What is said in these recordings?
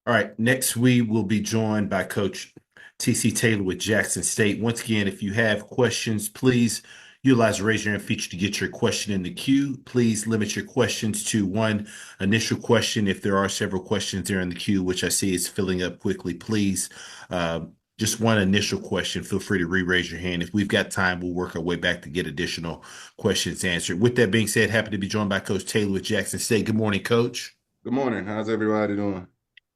All right, next we will be joined by Coach TC Taylor with Jackson State. Once again, if you have questions, please utilize the raise your hand feature to get your question in the queue. Please limit your questions to one initial question. If there are several questions there in the queue, which I see is filling up quickly, please uh, just one initial question. Feel free to re-raise your hand. If we've got time, we'll work our way back to get additional questions answered. With that being said, happy to be joined by Coach Taylor with Jackson State. Good morning, Coach. Good morning. How's everybody doing?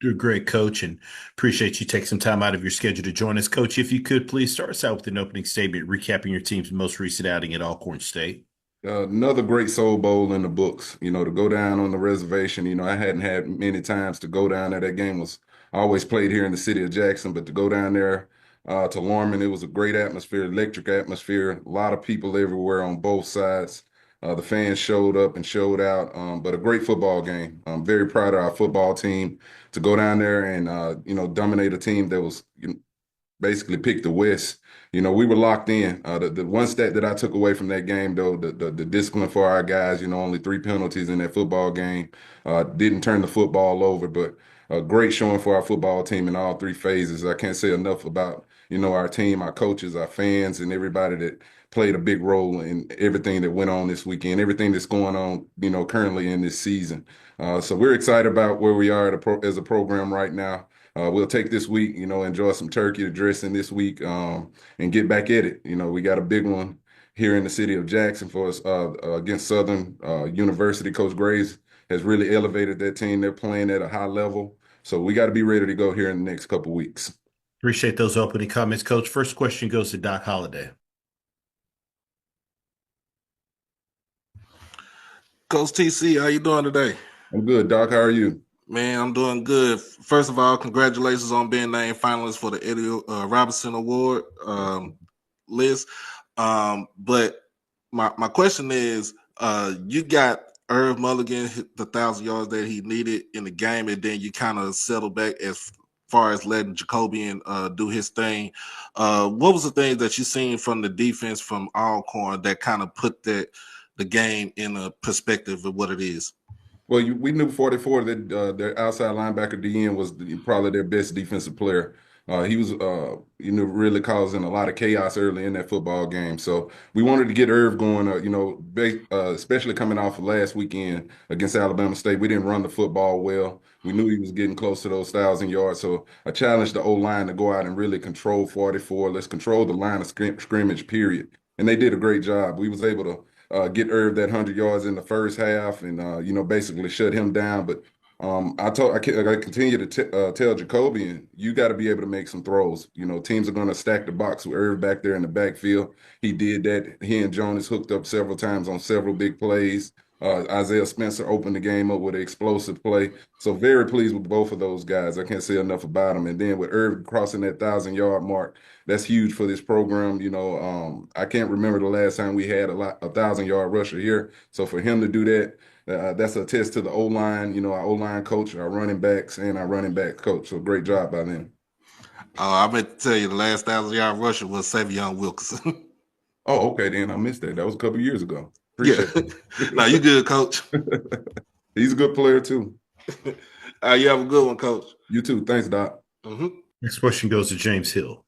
You're a great coach and appreciate you taking some time out of your schedule to join us. Coach, if you could please start us out with an opening statement recapping your team's most recent outing at Alcorn State. Another great Soul Bowl in the books. To go down on the reservation. I hadn't had many times to go down there. That game was I always played here in the city of Jackson, but to go down there to Lorman, it was a great atmosphere, electric atmosphere. A lot of people everywhere on both sides. The fans showed up and showed out, but a great football game. I'm very proud of our football team to go down there and dominate a team that was basically picked the West. We were locked in. The one stat that I took away from that game, though, the discipline for our guys, only three penalties in that football game, didn't turn the football over, but a great showing for our football team in all three phases. I can't say enough about, our team, our coaches, our fans, and everybody that played a big role in everything that went on this weekend, everything that's going on, currently in this season. So we're excited about where we are as a program right now. We'll take this week, enjoy some turkey dressing this week, and get back at it. We got a big one here in the city of Jackson for us against Southern University. Coach Graves has really elevated that team. They're playing at a high level. So we got to be ready to go here in the next couple weeks. Appreciate those opening comments, Coach. First question goes to Doc Holliday. Coach TC, how you doing today? I'm good, Doc. How are you? Man, I'm doing good. First of all, congratulations on being named finalist for the Eddie Robinson Award list. But my question is, you got Irv Mulligan hit the 1,000 yards that he needed in the game, and then you kind of settled back as far as letting Jacobian do his thing. What was the thing that you seen from the defense from Alcorn that kind of put the game in a perspective of what it is? Well, we knew 44 that their outside linebacker DN was probably their best defensive player. He was, really causing a lot of chaos early in that football game. So we wanted to get Irv going, especially coming off of last weekend against Alabama State. We didn't run the football well. We knew he was getting close to those 1,000 yards. So I challenged the O-line to go out and really control 44. Let's control the line of scrimmage, period. And they did a great job. We was able to get Irv that 100 yards in the first half, and basically shut him down. But I continue to tell Jacobian, you got to be able to make some throws. Teams are going to stack the box with Irv back there in the backfield. He did that. He and Jonas hooked up several times on several big plays. Isaiah Spencer opened the game up with an explosive play. So very pleased with both of those guys. I can't say enough about them. And then with Irv crossing that 1,000 yard mark, that's huge for this program. I can't remember the last time we had a 1,000 yard rusher here. So for him to do that, that's a test to the O line. Our O line coach, our running backs, and our running back coach. So great job by them. I meant to tell you the last 1,000 yard rusher was Savion Wilkerson. Oh, okay, then I missed that. That was a couple years ago. Yeah. Appreciate Now you good, Coach. it. He's a good player too. You have a good one, Coach. You too. Thanks, Doc. Next question goes to James Hill.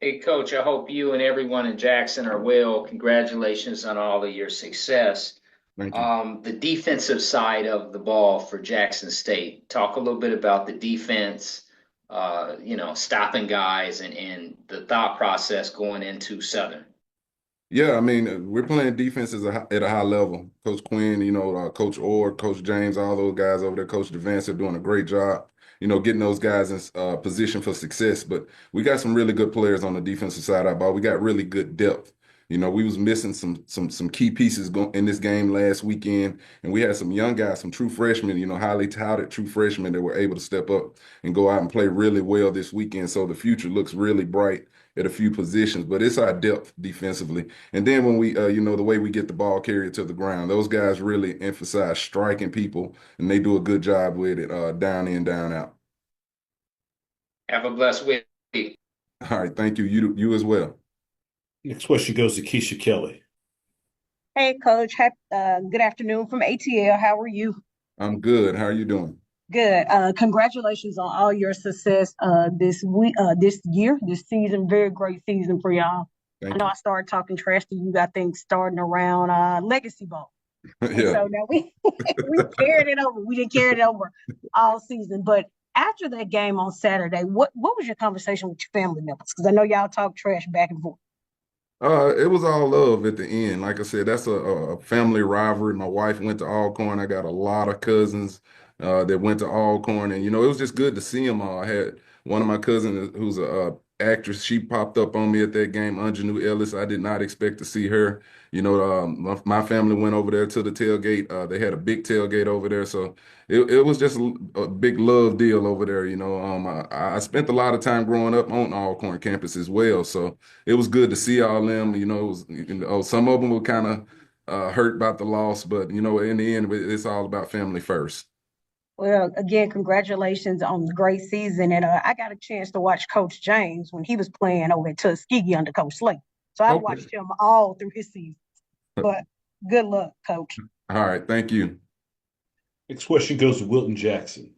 Hey, Coach, I hope you and everyone in Jackson are well. Congratulations on all of your success. Thank you. The defensive side of the ball for Jackson State. Talk a little bit about the defense, stopping guys and the thought process going into Southern. Yeah, I mean, we're playing defenses at a high level. Coach Quinn, Coach Orr, Coach James, all those guys over there, Coach Devance are doing a great job, getting those guys in position for success. But we got some really good players on the defensive side of our ball. We got really good depth. We was missing some key pieces in this game last weekend, and we had some young guys, some true freshmen, highly touted true freshmen that were able to step up and go out and play really well this weekend. So the future looks really bright at a few positions, but it's our depth defensively. And then when we, the way we get the ball carried to the ground, those guys really emphasize striking people, and they do a good job with it, down in, down out. Have a blessed week. All right, thank you. You as well. Next question goes to Keisha Kelly. Hey, Coach. Good afternoon from ATL. How are you? I'm good. How are you doing? Good. Congratulations on all your success this week, this year, this season. Very great season for y'all. I Thank know you. I started talking trash to you, I think, starting around Legacy Bowl. And Yeah. so now we carried it over. We didn't carry it over all season. But after that game on Saturday, what was your conversation with your family members? Because I know y'all talk trash back and forth. It was all love at the end. Like I said, that's a family rivalry. My wife went to Alcorn. I got a lot of cousins that went to Alcorn, and it was just good to see them all. I had one of my cousins who's a actress. She popped up on me at that game, Anjanou Ellis. I did not expect to see her. My family went over there to the tailgate. They had a big tailgate over there, so it was just a big love deal over there. I spent a lot of time growing up on Alcorn campus as well, so it was good to see all them. Some of them were kind of hurt about the loss, but in the end, it's all about family first. Well, again, congratulations on the great season. And I got a chance to watch Coach James when he was playing over at Tuskegee under Coach Slate. So I Okay. watched him all through his season. But good luck, Coach. All right. Thank you. Next question goes to Wilton Jackson.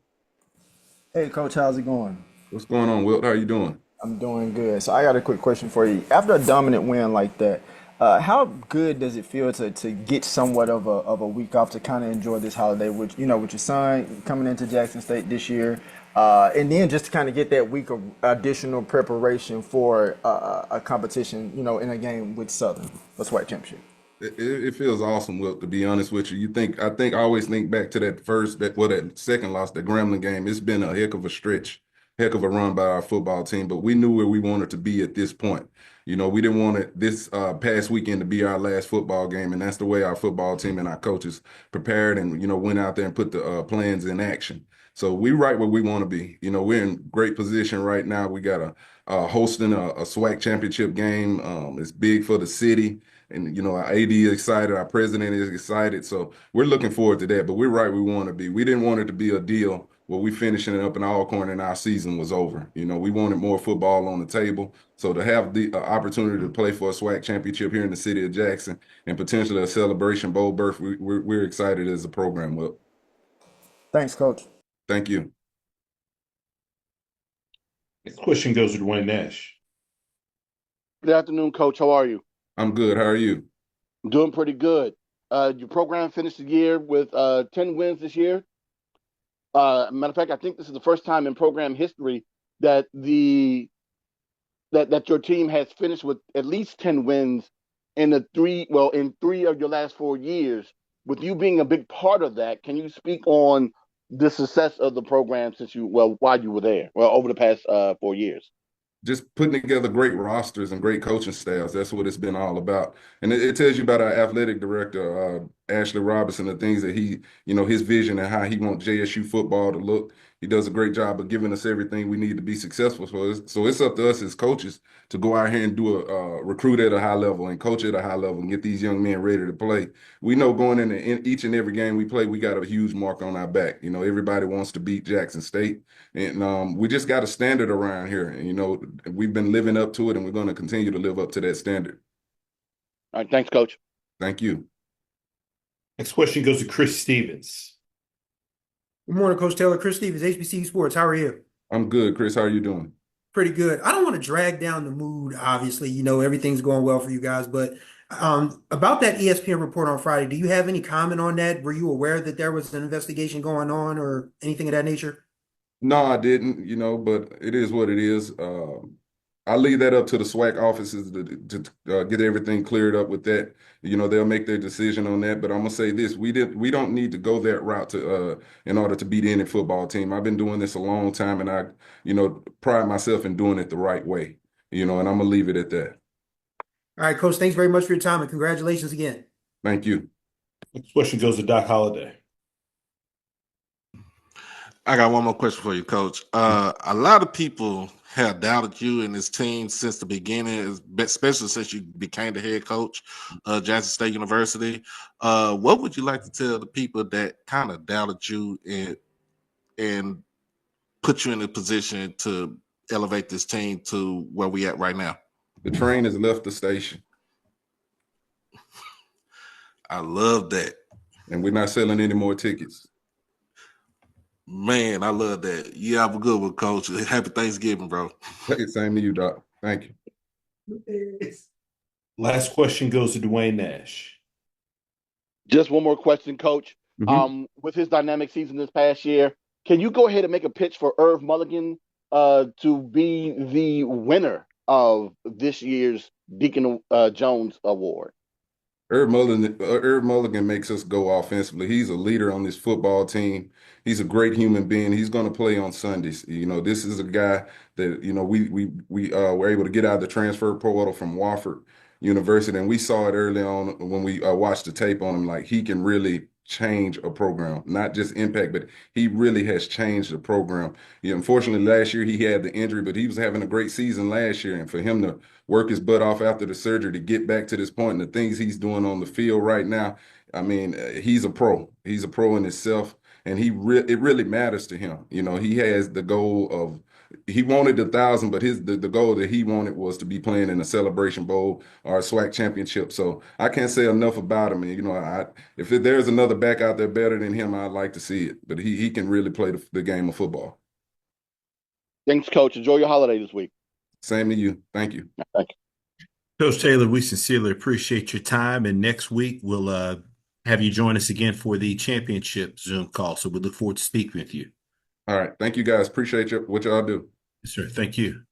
Hey, Coach, how's it going? What's going on, Wilt? How you doing? I'm doing good. So I got a quick question for you. After a dominant win like that, how good does it feel to get somewhat of a week off to kind of enjoy this holiday with with your son coming into Jackson State this year, and then just to kind of get that week of additional preparation for a competition, in a game with Southern, a SWAC championship. It feels awesome, Wilt, to be honest with you. I always think back to that second loss, that Grambling game. It's been a heck of a stretch, heck of a run by our football team, but we knew where we wanted to be at this point. We didn't want it this past weekend to be our last football game, and that's the way our football team and our coaches prepared and, went out there and put the plans in action. So we right where we want to be. We're in great position right now. We got hosting a SWAC championship game. It's big for the city. And our AD is excited, our president is excited, so we're looking forward to that. But we're right where we want to be. We didn't want it to be a deal where we finishing it up in Alcorn and our season was over. We wanted more football on the table. So to have the opportunity to play for a SWAC championship here in the city of Jackson and potentially a Celebration Bowl berth, we're excited as a program. Well, Thanks, Coach. thank you. Next question goes to Dwayne Nash. Good afternoon, Coach. How are you? I'm good. How are you? I'm doing pretty good. Your program finished the year with 10 wins this year. Matter of fact, I think this is the first time in program history that that your team has finished with at least 10 wins in three of your last 4 years. With you being a big part of that, can you speak on the success of the program while you were there, over the past 4 years? Just putting together great rosters and great coaching staffs. That's what it's been all about. And it tells you about our athletic director, Ashley Robinson, the things that his vision and how he wants JSU football to look. He does a great job of giving us everything we need to be successful. So it's up to us as coaches to go out here and do recruit at a high level and coach at a high level and get these young men ready to play. We know going into each and every game we play, we got a huge mark on our back. Everybody wants to beat Jackson State. And we just got a standard around here. And, we've been living up to it, and we're going to continue to live up to that standard. All right. Thanks, Coach. Thank you. Next question goes to Chris Stevens. Good morning, Coach Taylor. Chris Stevens, HBC Sports. How are you? I'm good, Chris. How are you doing? Pretty good. I don't want to drag down the mood, obviously. Everything's going well for you guys. But about that ESPN report on Friday, do you have any comment on that? Were you aware that there was an investigation going on or anything of that nature? No, I didn't, but it is what it is. I leave that up to the SWAC offices to get everything cleared up with that. They'll make their decision on that. But I'm gonna say this: we don't need to go that route in order to beat any football team. I've been doing this a long time, and I pride myself in doing it the right way. And I'm gonna leave it at that. All right, Coach. Thanks very much for your time and congratulations again. Thank you. Next question goes to Doc Holliday. I got one more question for you, Coach. A lot of people have doubted you and this team since the beginning, especially since you became the head coach of Jackson State University. What would you like to tell the people that kind of doubted you and put you in a position to elevate this team to where we at right now? The train has left the station. I love that. And we're not selling any more tickets. Man, I love that. You have a good one, Coach. Happy Thanksgiving, bro. Hey, same to you, Doc. Thank you. Last question goes to Dwayne Nash. Just one more question, Coach. With his dynamic season this past year, can you go ahead and make a pitch for Irv Mulligan to be the winner of this year's Deacon Jones Award? Irv Mulligan makes us go offensively. He's a leader on this football team. He's a great human being. He's going to play on Sundays. You know, this is a guy that, you know, we were able to get out of the transfer portal from Wofford University, and we saw it early on when we watched the tape on him. Like, he can really change a program, not just impact, but he really has changed the program. Unfortunately, last year he had the injury, but he was having a great season last year, and for him to work his butt off after the surgery to get back to this point and the things he's doing on the field right now, I mean, he's a pro. He's a pro in himself, and it really matters to him. You know, he has the goal of, he wanted 1,000, but the goal that he wanted was to be playing in a Celebration Bowl or a SWAC championship. So I can't say enough about him. And, you know, if there's another back out there better than him, I'd like to see it. But he can really play the game of football. Thanks, Coach. Enjoy your holiday this week. Same to you. Thank you. Thank you. Coach Taylor, we sincerely appreciate your time. And next week, we'll have you join us again for the championship Zoom call. So we look forward to speaking with you. All right. Thank you, guys. Appreciate what y'all do. Yes, sir. Thank you.